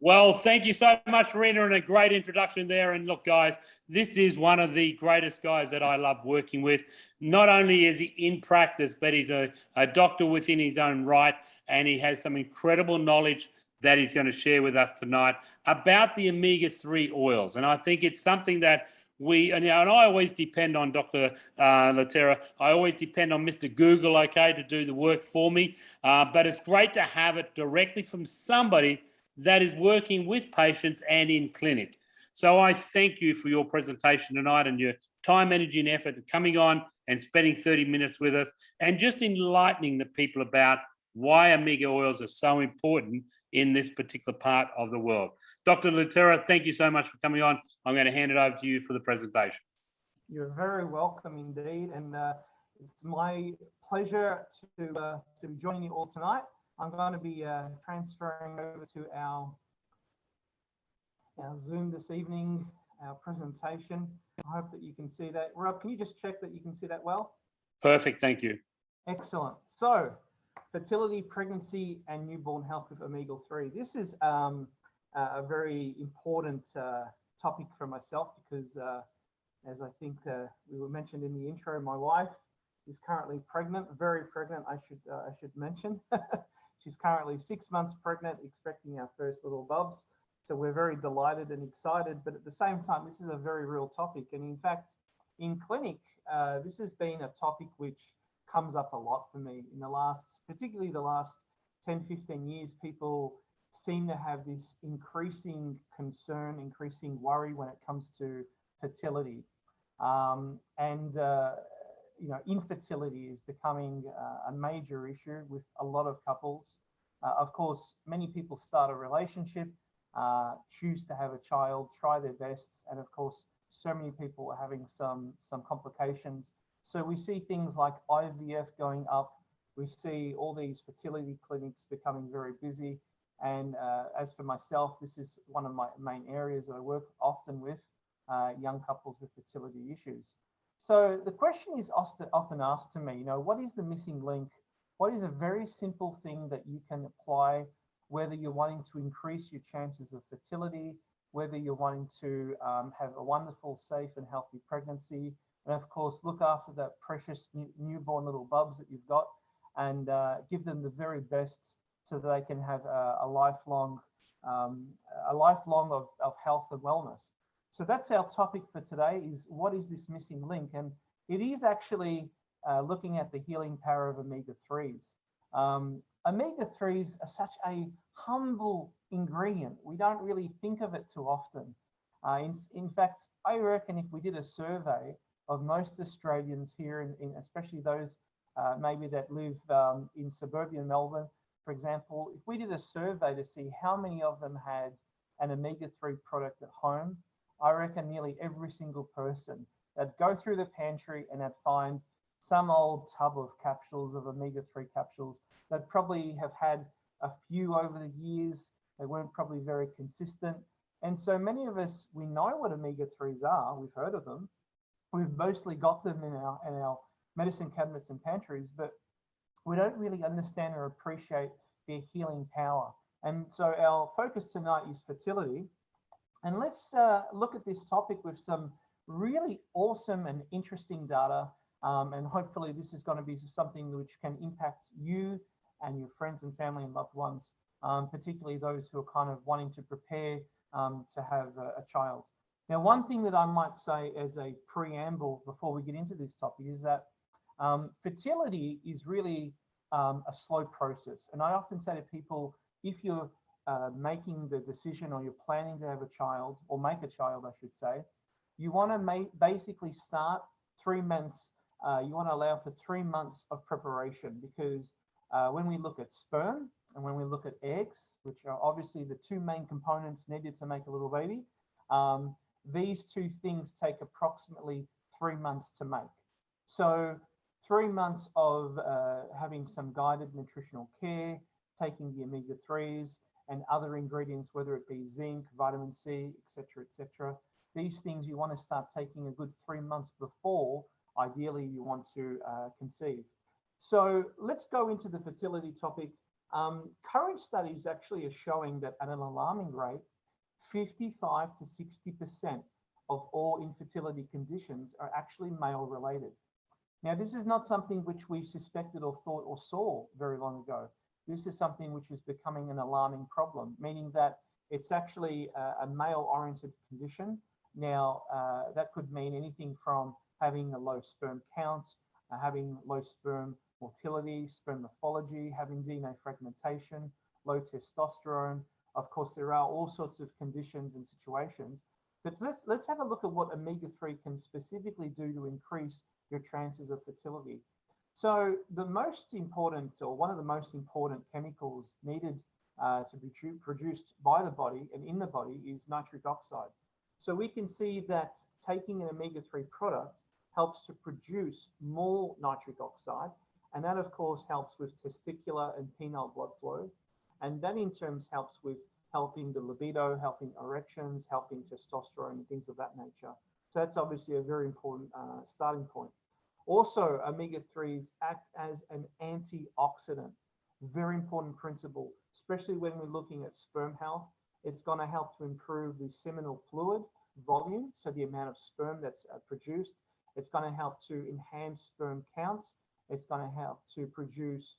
Well, thank you so much, Rena, and a great introduction there. And look, guys, this is one of the greatest guys that I love working with. Not only is he in practice, but he's a doctor within his own right, and he has some incredible knowledge that he's going to share with us tonight about the omega-3 oils. And I think it's something that and I always depend on Dr. La Terra. I always depend on Mr. Google, okay, to do the work for me. But it's great to have it directly from somebody that is working with patients and in clinic. So I thank you for your presentation tonight and your time, energy, and effort in coming on and spending 30 minutes with us and just enlightening the people about why omega oils are so important in this particular part of the world. Dr. La Terra, thank you so much for coming on. I'm going to hand it over to you for the presentation. You're very welcome indeed, and it's my pleasure to be joining you all tonight. I'm going to be transferring over to our Zoom this evening, our presentation. I hope that you can see that. Rob, can you just check that you can see that well? Perfect, thank you. Excellent. So, fertility, pregnancy, and newborn health with omega-3. This is a very important topic for myself because, as I think we were mentioned in the intro, my wife is currently pregnant, very pregnant, I should mention. She's currently 6 months pregnant, expecting our first little bubs. So we're very delighted and excited, but at the same time, this is a very real topic. And in fact, in clinic, this has been a topic which comes up a lot for me in particularly the last 10, 15 years. People seem to have this increasing concern, increasing worry when it comes to fertility. Infertility is becoming a major issue with a lot of couples. Of course, many people start a relationship, choose to have a child, try their best, and of course, so many people are having some complications. So we see things like IVF going up. We see all these fertility clinics becoming very busy. And as for myself, this is one of my main areas that I work often with young couples with fertility issues. So the question is often asked to me, what is the missing link? What is a very simple thing that you can apply, whether you're wanting to increase your chances of fertility, whether you're wanting to have a wonderful, safe and healthy pregnancy, and of course, look after that precious newborn little bubs that you've got and give them the very best so that they can have a lifelong of health and wellness. So that's our topic for today, is what is this missing link? And it is actually looking at the healing power of omega-3s. Omega-3s are such a humble ingredient. We don't really think of it too often. In fact, I reckon if we did a survey of most Australians here, in especially those maybe that live in suburban Melbourne, for example, if we did a survey to see how many of them had an omega-3 product at home, I reckon nearly every single person that'd go through the pantry and they'd find some old tub of capsules of omega-3 capsules. They'd probably have had a few over the years. They weren't probably very consistent. And so many of us, we know what omega-3s are. We've heard of them. We've mostly got them in our medicine cabinets and pantries, but we don't really understand or appreciate their healing power. And so our focus tonight is fertility. And let's look at this topic with some really awesome and interesting data. And hopefully this is going to be something which can impact you and your friends and family and loved ones, particularly those who are kind of wanting to prepare to have a child. Now, one thing that I might say as a preamble before we get into this topic is that fertility is really a slow process. And I often say to people, if you're making the decision or you're planning to have a child, or make a child, I should say, you want to basically start 3 months. You want to allow for 3 months of preparation, because when we look at sperm and when we look at eggs, which are obviously the two main components needed to make a little baby, these two things take approximately 3 months to make. So 3 months of having some guided nutritional care, taking the omega-3s and other ingredients, whether it be zinc, vitamin C, etc. These things you want to start taking a good 3 months before, ideally, you want to conceive. So let's go into the fertility topic. Current studies actually are showing that at an alarming rate, 55 to 60% of all infertility conditions are actually male related. Now, this is not something which we suspected or thought or saw very long ago. This is something which is becoming an alarming problem, meaning that it's actually a male-oriented condition. Now, that could mean anything from having a low sperm count, having low sperm motility, sperm morphology, having DNA fragmentation, low testosterone. Of course, there are all sorts of conditions and situations. But let's have a look at what omega-3 can specifically do to increase your chances of fertility. So the most important, or one of the most important chemicals needed to be produced by the body and in the body is nitric oxide. So we can see that taking an omega-3 product helps to produce more nitric oxide, and that of course helps with testicular and penile blood flow, and that in turn helps with helping the libido, helping erections, helping testosterone and things of that nature. So that's obviously a very important starting point. Also, omega-3s act as an antioxidant. Very important principle, especially when we're looking at sperm health. It's going to help to improve the seminal fluid volume, so the amount of sperm that's produced. It's going to help to enhance sperm counts. It's going to help to produce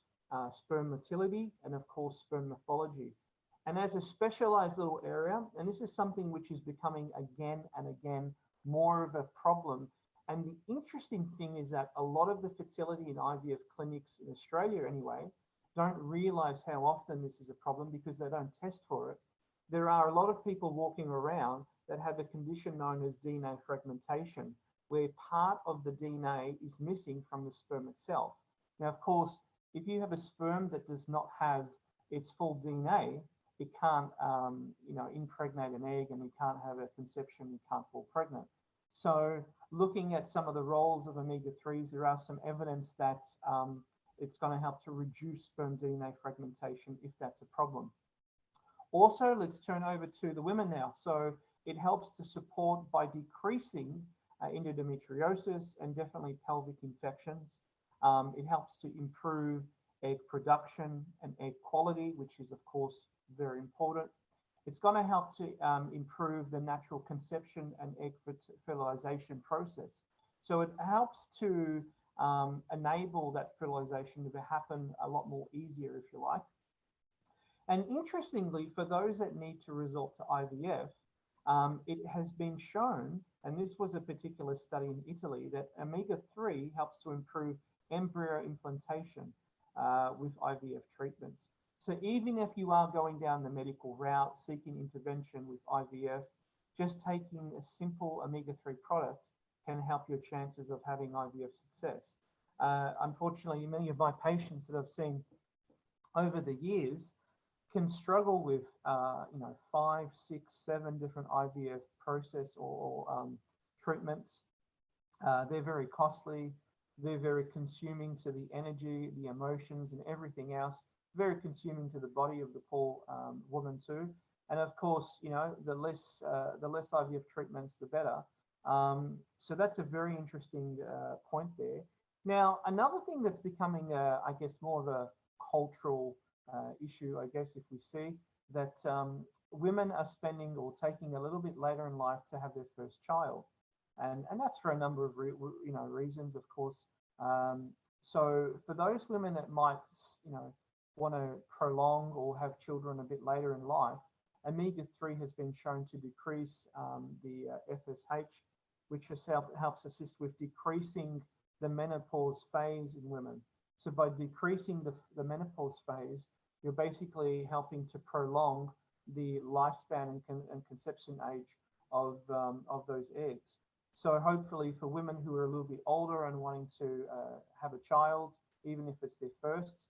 sperm motility and of course sperm morphology. And as a specialized little area, and this is something which is becoming again and again more of a problem. And the interesting thing is that a lot of the fertility and IVF clinics in Australia anyway, don't realize how often this is a problem because they don't test for it. There are a lot of people walking around that have a condition known as DNA fragmentation, where part of the DNA is missing from the sperm itself. Now, of course, if you have a sperm that does not have its full DNA, it can't, impregnate an egg, and you can't have a conception, you can't fall pregnant. So looking at some of the roles of omega-3s, there are some evidence that it's going to help to reduce sperm DNA fragmentation if that's a problem. Also, let's turn over to the women now. So it helps to support by decreasing endometriosis and definitely pelvic infections. It helps to improve egg production and egg quality, which is of course very important. It's going to help to improve the natural conception and egg fertilization process. So it helps to enable that fertilization to happen a lot more easier, if you like. And interestingly, for those that need to resort to IVF, it has been shown, and this was a particular study in Italy, that omega-3 helps to improve embryo implantation with IVF treatments. So even if you are going down the medical route, seeking intervention with IVF, just taking a simple omega-3 product can help your chances of having IVF success. Unfortunately, many of my patients that I've seen over the years can struggle with 5, 6, 7 different IVF process or treatments. They're very costly. They're very consuming to the energy, the emotions, and everything else. Very consuming to the body of the poor woman too. And of course, the less IVF treatments, the better. So that's a very interesting point there. Now, another thing that's becoming, I guess, more of a cultural issue, I guess, if we see that women are spending or taking a little bit later in life to have their first child, and that's for a number of reasons, of course. So for those women that might want to prolong or have children a bit later in life, omega-3 has been shown to decrease the FSH, which helps assist with decreasing the menopause phase in women. So by decreasing the menopause phase, you're basically helping to prolong the lifespan and conception age of those eggs. So hopefully for women who are a little bit older and wanting to have a child, even if it's their first,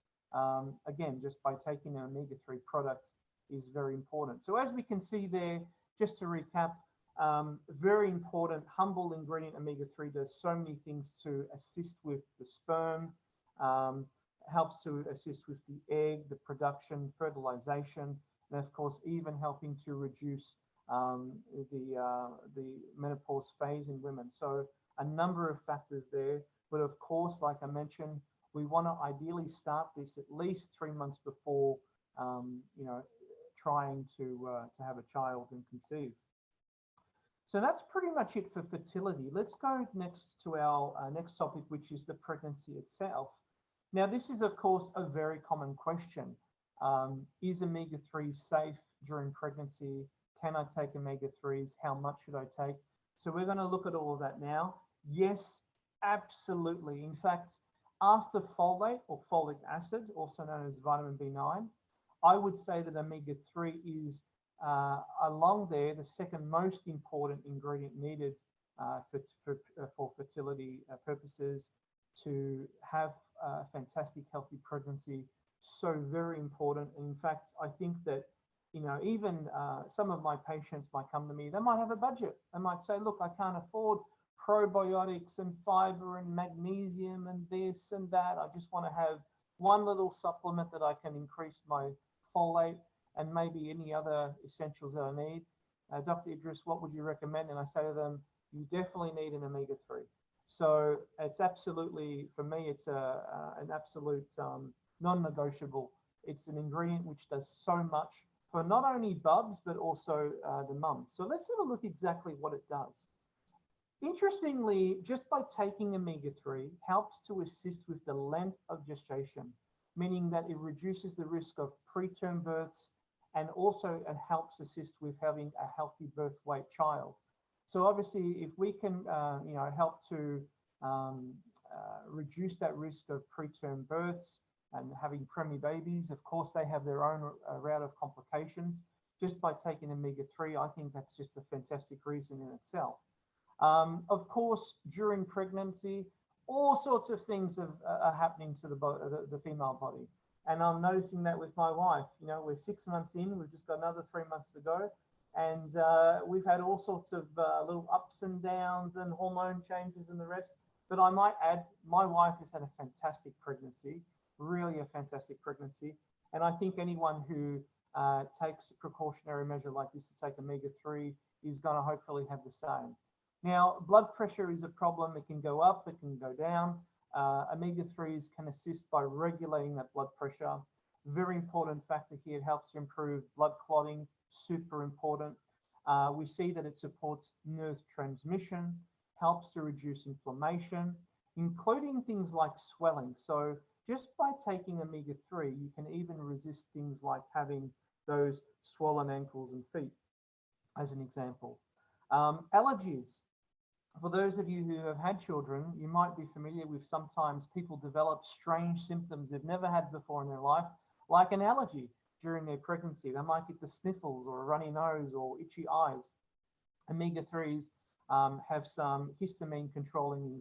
again, just by taking an omega-3 product is very important. So as we can see there, just to recap, very important, humble ingredient omega-3 does so many things to assist with the sperm, helps to assist with the egg, the production, fertilization, and of course, even helping to reduce the menopause phase in women. So a number of factors there, but of course, like I mentioned, we want to ideally start this at least 3 months before, you know, trying to have a child and conceive. So that's pretty much it for fertility. Let's go next to our next topic, which is the pregnancy itself. Now, this is, of course, a very common question. Is omega-3 safe during pregnancy? Can I take omega-3s? How much should I take? So we're going to look at all of that now. Yes, absolutely. In fact, after folate or folic acid, also known as vitamin B9, I would say that omega-3 is along there the second most important ingredient needed for fertility purposes to have a fantastic healthy pregnancy. So very important. In fact, I think that, you know, even some of my patients might come to me, they might have a budget. They might say, look, I can't afford probiotics and fiber and magnesium and this and that. I just want to have one little supplement that I can increase my folate and maybe any other essentials that I need. Dr. Idris, what would you recommend? And I say to them, you definitely need an omega-3. So it's absolutely, for me, it's an absolute non-negotiable. It's an ingredient which does so much for not only bubs, but also the mum. So let's have a look exactly what it does. Interestingly, just by taking omega-3 helps to assist with the length of gestation, meaning that it reduces the risk of preterm births, and also it helps assist with having a healthy birth weight child. So obviously, if we can, you know, help to reduce that risk of preterm births and having preemie babies, of course, they have their own route of complications. Just by taking omega-3, I think that's just a fantastic reason in itself. Of course, during pregnancy, all sorts of things are happening to the female body. And I'm noticing that with my wife. You know, we're 6 months in, we've just got another 3 months to go. And we've had all sorts of little ups and downs and hormone changes and the rest. But I might add, my wife has had a fantastic pregnancy, really a fantastic pregnancy. And I think anyone who takes a precautionary measure like this to take omega-3 is going to hopefully have the same. Now, blood pressure is a problem. It can go up, it can go down. Omega-3s can assist by regulating that blood pressure. Very important factor here. It helps to improve blood clotting, super important. We see that it supports nerve transmission, helps to reduce inflammation, including things like swelling. So just by taking omega-3, you can even resist things like having those swollen ankles and feet, as an example. Allergies. For those of you who have had children, you might be familiar with sometimes people develop strange symptoms they've never had before in their life, like an allergy during their pregnancy. They might get the sniffles or a runny nose or itchy eyes. Omega-3s have some histamine controlling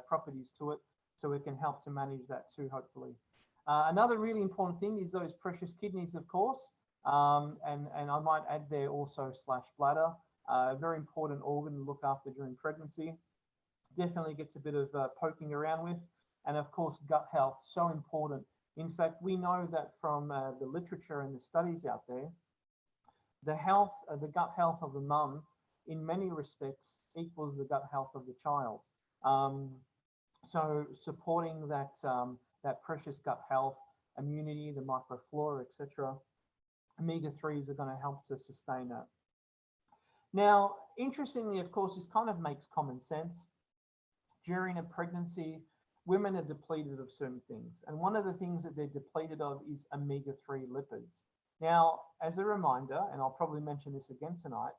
properties to it, so it can help to manage that too, hopefully. Another really important thing is those precious kidneys, of course, and I might add there also /bladder. A very important organ to look after during pregnancy. Definitely gets a bit of poking around with. And of course, gut health, so important. In fact, we know that from the literature and the studies out there, the gut health of the mum, in many respects, equals the gut health of the child. So supporting that, that precious gut health, immunity, the microflora, etc., omega-3s are going to help to sustain that. Now, interestingly, of course, this kind of makes common sense. During a pregnancy, women are depleted of certain things. And one of the things that they're depleted of is omega-3 lipids. Now, as a reminder, and I'll probably mention this again tonight,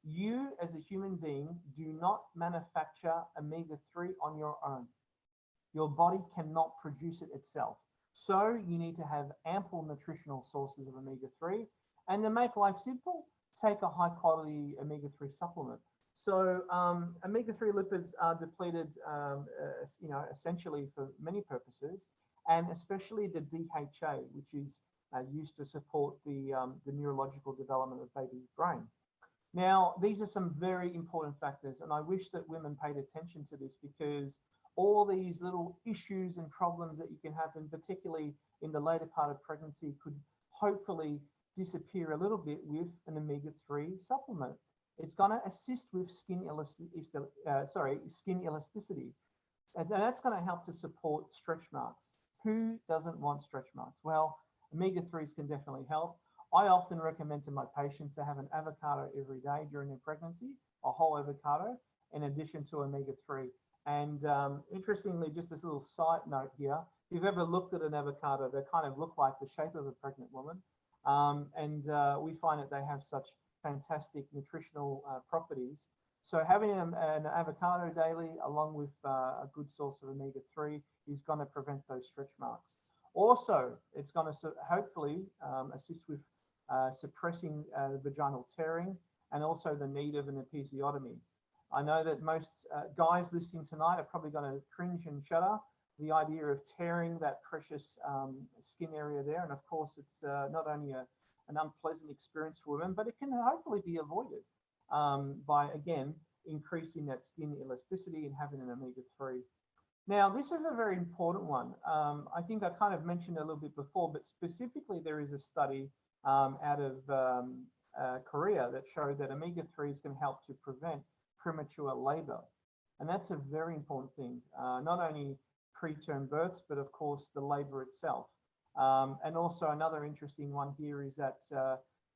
you as a human being do not manufacture omega-3 on your own. Your body cannot produce it itself. So you need to have ample nutritional sources of omega-3. And to make life simple, take a high quality omega-3 supplement. So omega-3 lipids are depleted, you know, essentially for many purposes, and especially the DHA, which is used to support the neurological development of baby's brain. Now, these are some very important factors, and I wish that women paid attention to this, because all these little issues and problems that you can have, and particularly in the later part of pregnancy, could hopefully disappear a little bit with an omega-3 supplement. It's going to assist with skin elasticity, and that's going to help to support stretch marks. Who doesn't want stretch marks? Well, omega-3s can definitely help. I often recommend to my patients to have an avocado every day during their pregnancy, a whole avocado, in addition to omega-3. And interestingly, just this little side note here, if you've ever looked at an avocado, they kind of look like the shape of a pregnant woman. We find that they have such fantastic nutritional properties. So having an avocado daily along with a good source of omega-3 is going to prevent those stretch marks. Also, it's going to hopefully assist with suppressing vaginal tearing and also the need of an episiotomy. I know that most guys listening tonight are probably going to cringe and shudder. The idea of tearing that precious skin area there. And of course, it's not only an unpleasant experience for women, but it can hopefully be avoided by, again, increasing that skin elasticity and having an omega-3. Now, this is a very important one. I think I kind of mentioned a little bit before, but specifically there is a study out of Korea that showed that omega-3s can help to prevent premature labor. And that's a very important thing, not only preterm births, but of course the labor itself. And also another interesting one here is that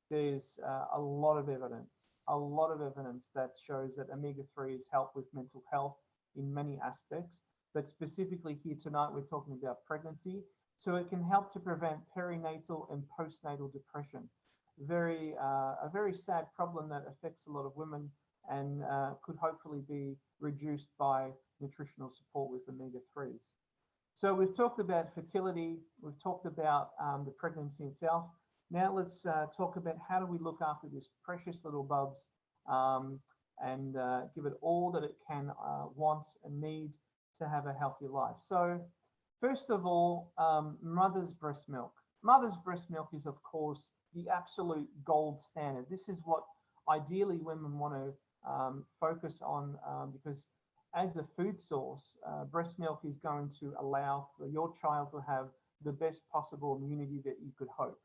there's a lot of evidence that shows that omega-3s help with mental health in many aspects, but specifically here tonight we're talking about pregnancy. So it can help to prevent perinatal and postnatal depression. A very sad problem that affects a lot of women and could hopefully be reduced by nutritional support with omega-3s. So we've talked about fertility, we've talked about the pregnancy itself. Now let's talk about how do we look after this precious little bubs and give it all that it can want and need to have a healthy life. So first of all, mother's breast milk. Mother's breast milk is, of course, the absolute gold standard. This is what ideally women want to focus on because as a food source, breast milk is going to allow for your child to have the best possible immunity that you could hope.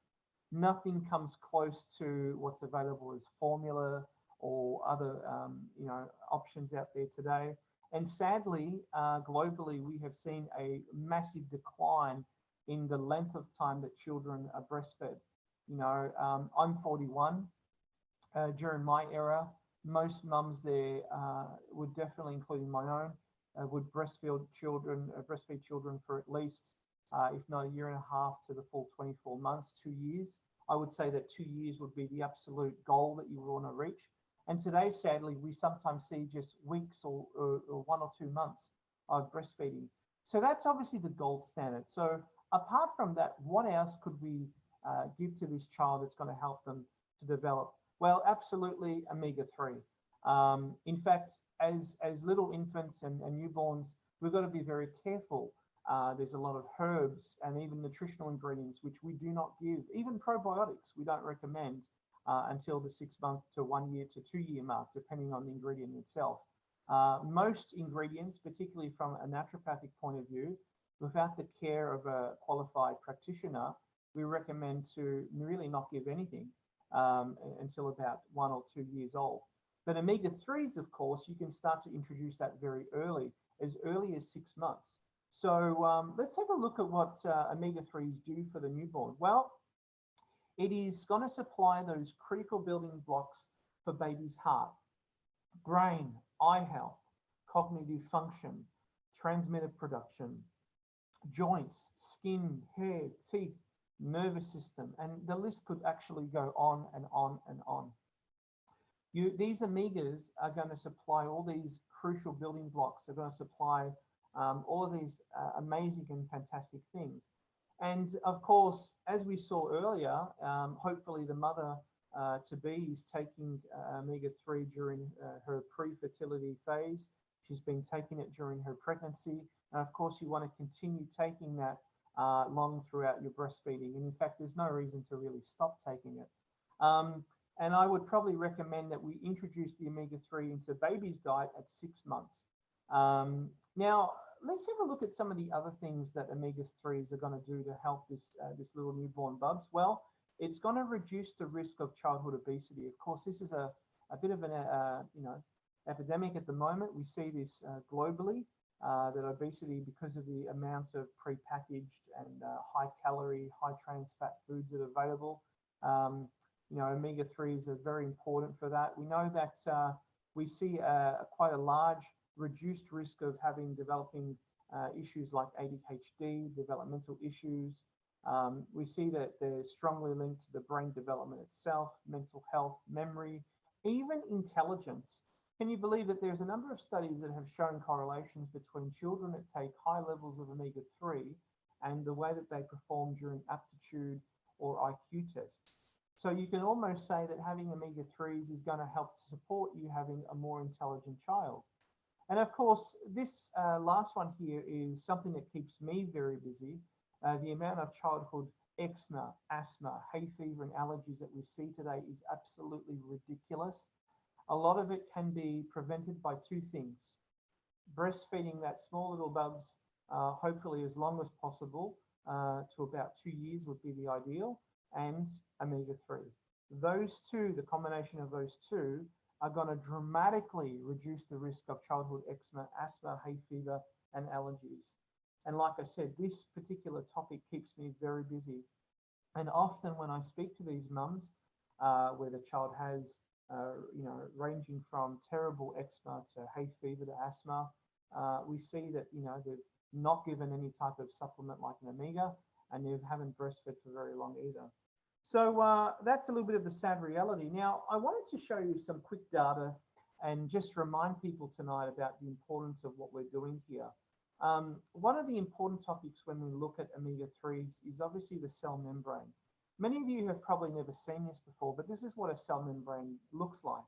Nothing comes close to what's available as formula or other options out there today. And sadly, globally, we have seen a massive decline in the length of time that children are breastfed. I'm 41. During my era, most mums there would definitely, including my own, would breastfeed children for at least, if not a year and a half to the full 24 months, 2 years. I would say that 2 years would be the absolute goal that you would want to reach. And today, sadly, we sometimes see just weeks or 1 or 2 months of breastfeeding. So that's obviously the gold standard. So apart from that, what else could we give to this child that's going to help them to develop? Well, absolutely omega-3. In fact, as little infants and newborns, we've got to be very careful. There's a lot of herbs and even nutritional ingredients which we do not give. Even probiotics we don't recommend until the 6 month to 1 year to 2 year mark, depending on the ingredient itself. Most ingredients, particularly from a naturopathic point of view, without the care of a qualified practitioner, we recommend to really not give anything until about 1 or 2 years old. But omega-3s, of course, you can start to introduce that very early as 6 months. So let's have a look at what omega-3s do for the newborn. Well, it is going to supply those critical building blocks for baby's heart, brain, eye health, cognitive function, transmitter production, joints, skin, hair, teeth, nervous system, and the list could actually go on and on and on. These omegas are going to supply all these crucial building blocks. They're going to supply all of these amazing and fantastic things. And of course, as we saw earlier, hopefully the mother to be is taking omega-3 during her pre-fertility phase. She's been taking it during her pregnancy. And of course, you want to continue taking that long throughout your breastfeeding. And in fact, there's no reason to really stop taking it. And I would probably recommend that we introduce the omega-3 into baby's diet at 6 months. Now, let's have a look at some of the other things that omega-3s are going to do to help this little newborn bubs. Well, it's going to reduce the risk of childhood obesity. Of course, this is a bit of an epidemic at the moment. We see this globally. that obesity, because of the amount of prepackaged and high calorie, high trans fat foods that are available, omega-3s are very important for that. We know that we see quite a large reduced risk of developing issues like ADHD, developmental issues. We see that they're strongly linked to the brain development itself, mental health, memory, even intelligence. Can you believe that there's a number of studies that have shown correlations between children that take high levels of omega-3 and the way that they perform during aptitude or IQ tests? So you can almost say that having omega-3s is going to help to support you having a more intelligent child. And of course, this last one here is something that keeps me very busy. The amount of childhood eczema, asthma, hay fever, and allergies that we see today is absolutely ridiculous. A lot of it can be prevented by two things: breastfeeding that small little bubs, hopefully as long as possible, to about 2 years would be the ideal, and omega-3. Those two, the combination of those two, are going to dramatically reduce the risk of childhood eczema, asthma, hay fever, and allergies. And like I said, this particular topic keeps me very busy. And often when I speak to these mums, where the child has, ranging from terrible eczema to hay fever to asthma, we see that, they've not given any type of supplement like an omega, and they haven't breastfed for very long either. So that's a little bit of the sad reality. Now, I wanted to show you some quick data and just remind people tonight about the importance of what we're doing here. One of the important topics when we look at omega-3s is obviously the cell membrane. Many of you have probably never seen this before, but this is what a cell membrane looks like.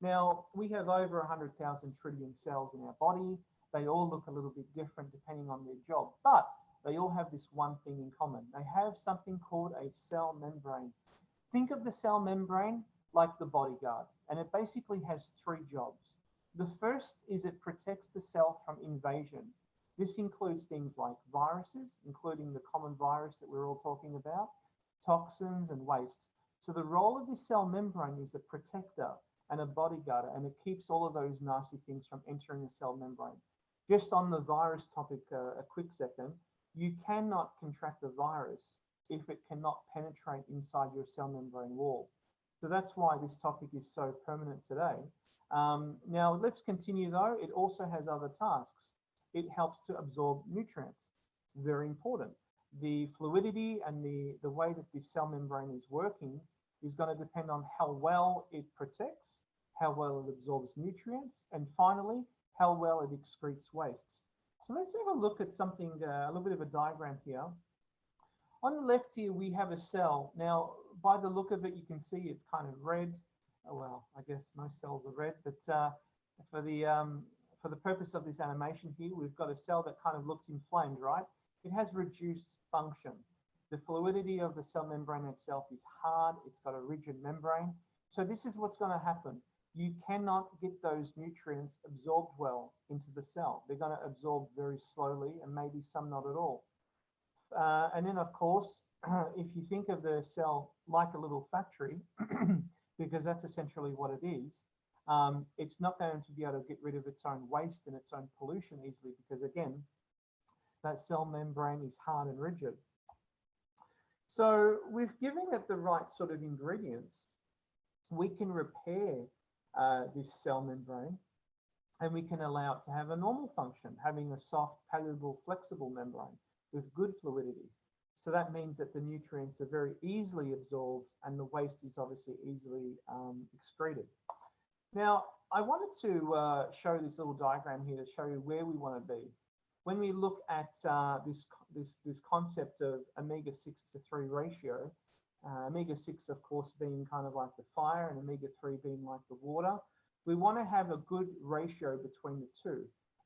Now, we have over 100,000 trillion cells in our body. They all look a little bit different depending on their job, but they all have this one thing in common. They have something called a cell membrane. Think of the cell membrane like the bodyguard, and it basically has three jobs. The first is it protects the cell from invasion. This includes things like viruses, including the common virus that we're all talking about, toxins and waste. So the role of this cell membrane is a protector and a bodyguard, and it keeps all of those nasty things from entering the cell membrane. Just on the virus topic, a quick second, you cannot contract a virus if it cannot penetrate inside your cell membrane wall. So that's why this topic is so permanent today. Now let's continue though. It also has other tasks. It helps to absorb nutrients, very important. The fluidity and the way that the cell membrane is working is going to depend on how well it protects, how well it absorbs nutrients, and finally, how well it excretes wastes. So let's have a look at something, a little bit of a diagram here. On the left here, we have a cell. Now, by the look of it, you can see it's kind of red. Oh, well, I guess most cells are red, but for the purpose of this animation here, we've got a cell that kind of looks inflamed, right? It has reduced function. The fluidity of the cell membrane itself is hard. It's got a rigid membrane. So this is what's going to happen. You cannot get those nutrients absorbed well into the cell. They're going to absorb very slowly and maybe some not at all. And then, of course, if you think of the cell like a little factory, because that's essentially what it is, it's not going to be able to get rid of its own waste and its own pollution easily because, again, that cell membrane is hard and rigid. So with giving it the right sort of ingredients, we can repair this cell membrane and we can allow it to have a normal function, having a soft, palatable, flexible membrane with good fluidity. So that means that the nutrients are very easily absorbed and the waste is obviously easily excreted. Now, I wanted to show this little diagram here to show you where we want to be. When we look at this concept of omega-6 to 3 ratio, omega-6, of course, being kind of like the fire and omega-3 being like the water, we want to have a good ratio between the two.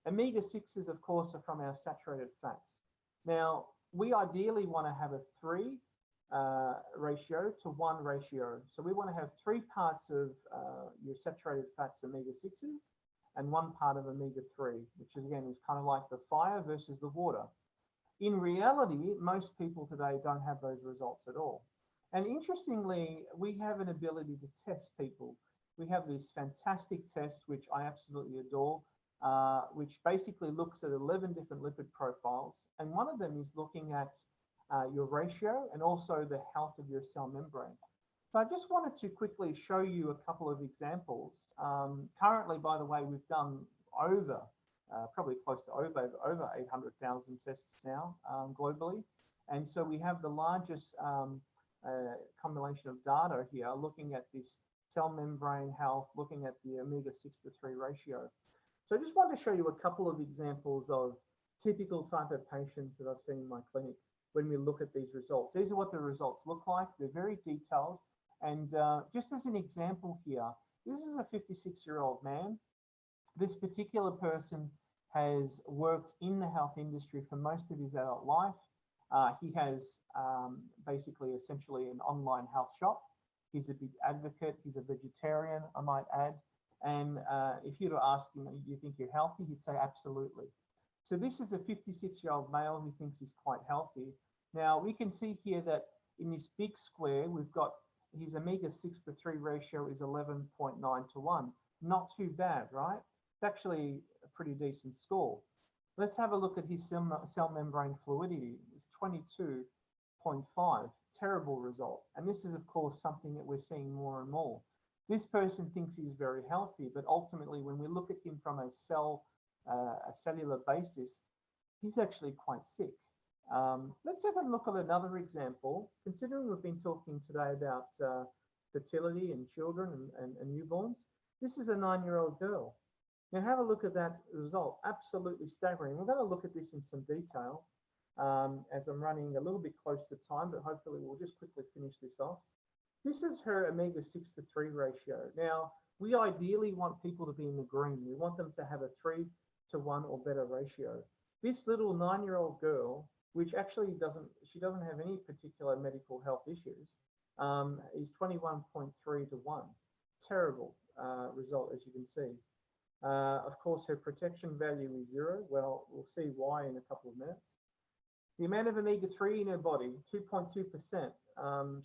Omega-6s, of course, are from our saturated fats. Now, we ideally want to have a 3 ratio to 1 ratio. So we want to have 3 parts of your saturated fats, omega-6s, and 1 part of omega-3, which again is kind of like the fire versus the water. In reality, most people today don't have those results at all. And interestingly, we have an ability to test people. We have this fantastic test, which I absolutely adore, which basically looks at 11 different lipid profiles. And one of them is looking at your ratio and also the health of your cell membrane. So I just wanted to quickly show you a couple of examples. Currently, by the way, we've done over, probably close to over 800,000 tests now globally. And so we have the largest combination of data here looking at this cell membrane health, looking at the omega-6 to 3 ratio. So I just wanted to show you a couple of examples of typical type of patients that I've seen in my clinic when we look at these results. These are what the results look like. They're very detailed. And just as an example here, this is a 56-year-old man. This particular person has worked in the health industry for most of his adult life. He has basically essentially an online health shop. He's a big advocate. He's a vegetarian, I might add. And if you were to ask him, do you think you're healthy? He'd say, absolutely. So this is a 56-year-old male who thinks he's quite healthy. Now, we can see here that in this big square, we've got his omega-6 to 3 ratio is 11.9 to 1. Not too bad, right? It's actually a pretty decent score. Let's have a look at his cell membrane fluidity. It's 22.5. Terrible result. And this is, of course, something that we're seeing more and more. This person thinks he's very healthy, but ultimately, when we look at him from a cellular basis, he's actually quite sick. Let's have a look at another example. Considering we've been talking today about fertility in children and newborns, this is a 9-year-old girl. Now have a look at that result. Absolutely staggering. We're going to look at this in some detail as I'm running a little bit close to time, but hopefully we'll just quickly finish this off. This is her omega-6 to 3 ratio. Now, we ideally want people to be in the green. We want them to have a 3 to 1 or better ratio. This little 9-year-old girl, which actually doesn't have any particular medical health issues, is 21.3 to 1. Terrible result, as you can see. Of course, her protection value is 0. Well, we'll see why in a couple of minutes. The amount of omega-3 in her body, 2.2%.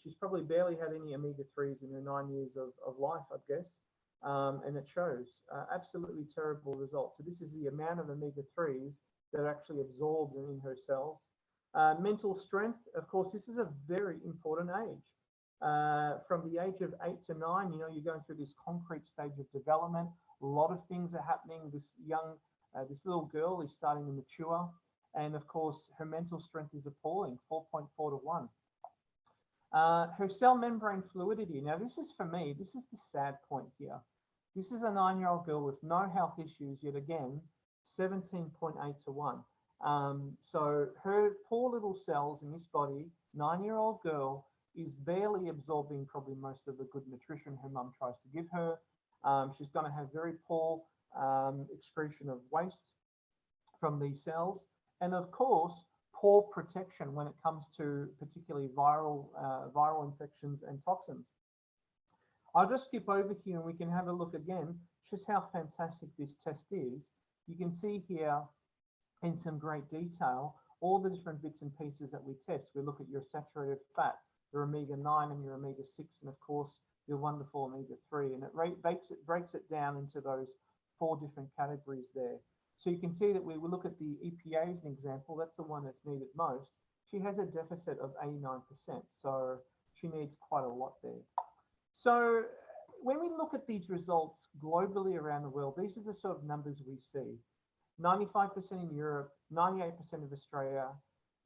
She's probably barely had any omega-3s in her 9 years of life, I guess. And it shows absolutely terrible results. So this is the amount of omega-3s that are actually absorbed in her cells. Mental strength, of course, this is a very important age. From the age of 8 to 9, you know, you're going through this concrete stage of development. A lot of things are happening. This little girl is starting to mature. And of course, her mental strength is appalling, 4.4 to 1. Her cell membrane fluidity. Now, this is for me, this is the sad point here. This is a 9-year-old girl with no health issues, yet again, 17.8 to 1. So her poor little cells in this body, 9-year-old girl, is barely absorbing probably most of the good nutrition her mum tries to give her. She's going to have very poor excretion of waste from these cells. And of course, poor protection when it comes to particularly viral infections and toxins. I'll just skip over here and we can have a look again, just how fantastic this test is. You can see here in some great detail, all the different bits and pieces that we test. We look at your saturated fat, your omega-9 and your omega-6, and of course, your wonderful omega-3. And it breaks it down into those 4 different categories there. So you can see that we will look at the EPA as an example. That's the one that's needed most. She has a deficit of 89%, so she needs quite a lot there. So when we look at these results globally around the world, these are the sort of numbers we see. 95% in Europe, 98% of Australia,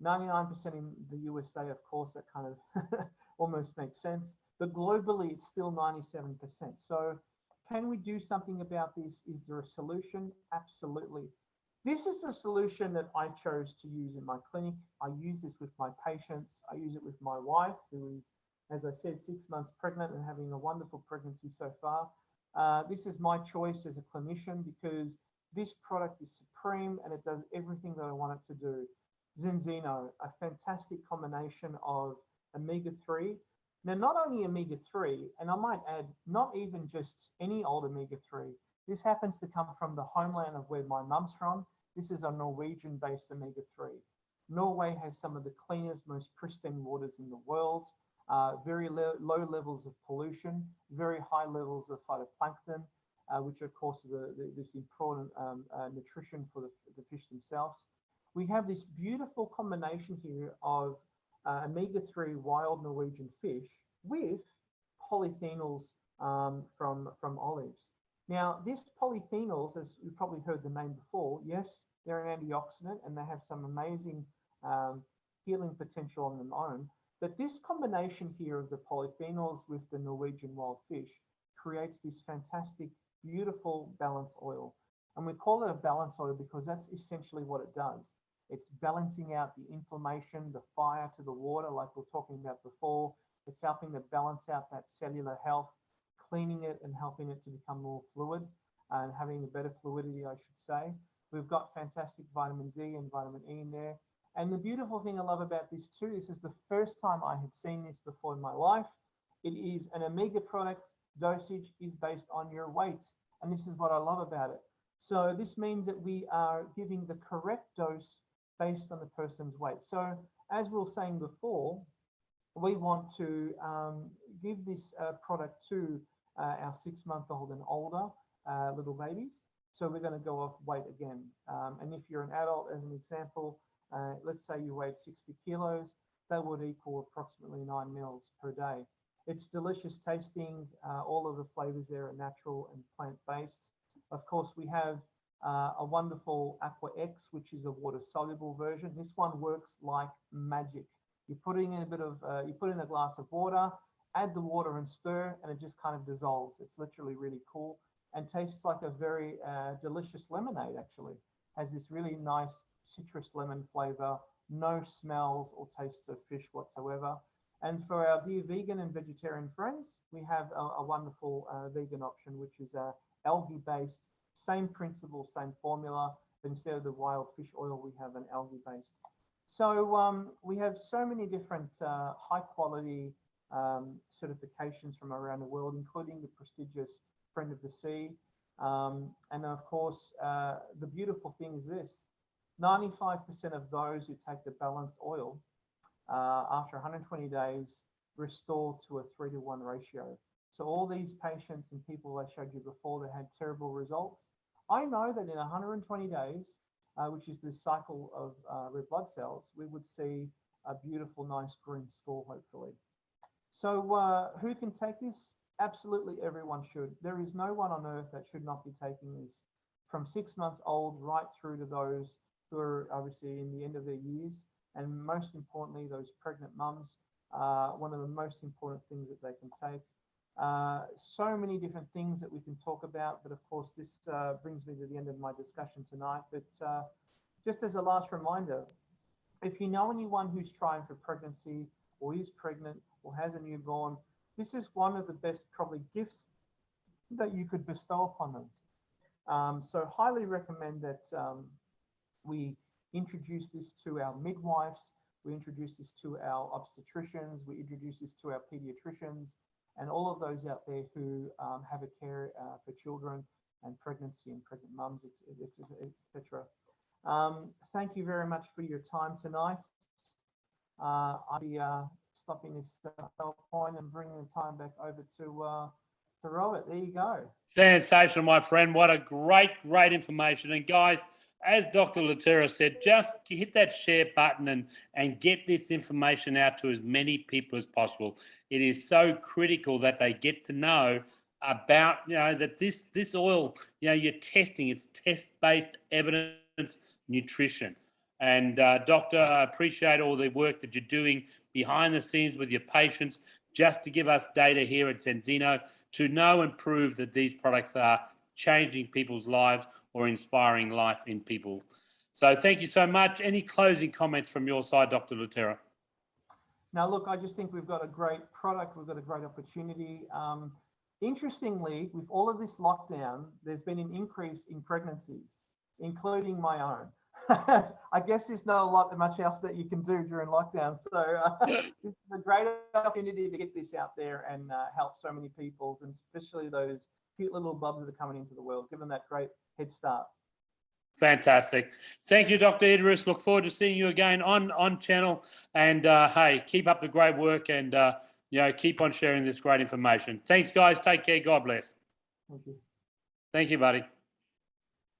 99% in the USA, of course, that kind of almost makes sense. But globally, it's still 97%. So can we do something about this? Is there a solution? Absolutely. This is the solution that I chose to use in my clinic. I use this with my patients. I use it with my wife, who is, as I said, 6 months pregnant and having a wonderful pregnancy so far. This is my choice as a clinician because this product is supreme and it does everything that I want it to do. Zinzino, a fantastic combination of omega-3. Now, not only omega-3, and I might add, not even just any old omega-3. This happens to come from the homeland of where my mum's from. This is a Norwegian-based omega-3. Norway has some of the cleanest, most pristine waters in the world, very low levels of pollution, very high levels of phytoplankton. which of course is this important nutrition for the fish themselves. We have this beautiful combination here of omega-3 wild Norwegian fish with polyphenols from olives. Now, these polyphenols, as you've probably heard the name before, yes, they're an antioxidant and they have some amazing healing potential on their own. But this combination here of the polyphenols with the Norwegian wild fish creates this fantastic, beautiful balanced oil. And we call it a balanced oil because that's essentially what it does. It's balancing out the inflammation, the fire to the water, like we were talking about before. It's helping to balance out that cellular health, cleaning it and helping it to become more fluid and having a better fluidity, I should say. We've got fantastic vitamin D and vitamin E in there. And the beautiful thing I love about this too, this is the first time I had seen this before in my life. It is an omega product. Dosage is based on your weight. And this is what I love about it. So this means that we are giving the correct dose based on the person's weight. So as we were saying before, we want to give this product to our 6-month-old and older little babies. So we're going to go off weight again. And if you're an adult, as an example, let's say you weighed 60 kilos, that would equal approximately 9 meals per day. It's delicious tasting. All of the flavors there are natural and plant-based. Of course, we have a wonderful Aqua X, which is a water-soluble version. This one works like magic. You're putting in a bit of, you put in a glass of water, add the water and stir, and it just kind of dissolves. It's literally really cool and tastes like a very delicious lemonade, actually. Has this really nice citrus lemon flavor, no smells or tastes of fish whatsoever. And for our dear vegan and vegetarian friends, we have a wonderful vegan option, which is algae-based, same principle, same formula, but instead of the wild fish oil, we have an algae-based. So we have so many different high-quality certifications from around the world, including the prestigious Friend of the Sea. And of course, the beautiful thing is this, 95% of those who take the balanced oil after 120 days restore to a 3-to-1 ratio. So all these patients and people I showed you before that had terrible results, I know that in 120 days, which is the cycle of red blood cells, we would see a beautiful, nice green score, hopefully. So who can take this? Absolutely everyone should. There is no one on earth that should not be taking this, from 6 months old right through to those who are obviously in the end of their years. And most importantly, those pregnant mums, one of the most important things that they can take. So many different things that we can talk about, but of course this brings me to the end of my discussion tonight. But just as a last reminder, if you know anyone who's trying for pregnancy or is pregnant or has a newborn, this is one of the best probably gifts that you could bestow upon them. So highly recommend that we introduce this to our midwives, we introduce this to our obstetricians, we introduce this to our pediatricians, and all of those out there who have a care for children and pregnancy and pregnant mums, etc. Thank you very much for your time tonight. I'll be stopping this point and bringing the time back over to Robert. There you go. Sensational, my friend. What a great information. And guys, as Dr. La Terra said, just hit that share button and get this information out to as many people as possible. It is so critical that they get to know about, that this oil, you're testing, it's test-based evidence nutrition. And Doctor, I appreciate all the work that you're doing behind the scenes with your patients, just to give us data here at Zenzino to know and prove that these products are changing people's lives or inspiring life in people. So thank you so much. Any closing comments from your side, Dr. La Terra? Now, look, I just think we've got a great product. We've got a great opportunity. Interestingly, with all of this lockdown, there's been an increase in pregnancies, including my own. I guess there's not much else that you can do during lockdown. So this is a great opportunity to get this out there and help so many people, and especially those cute little bubs that are coming into the world. Give them that great head start. Fantastic. Thank you, Dr. Idris. Look forward to seeing you again on channel. And hey, keep up the great work and keep on sharing this great information. Thanks, guys. Take care. God bless. Thank you. Thank you, buddy.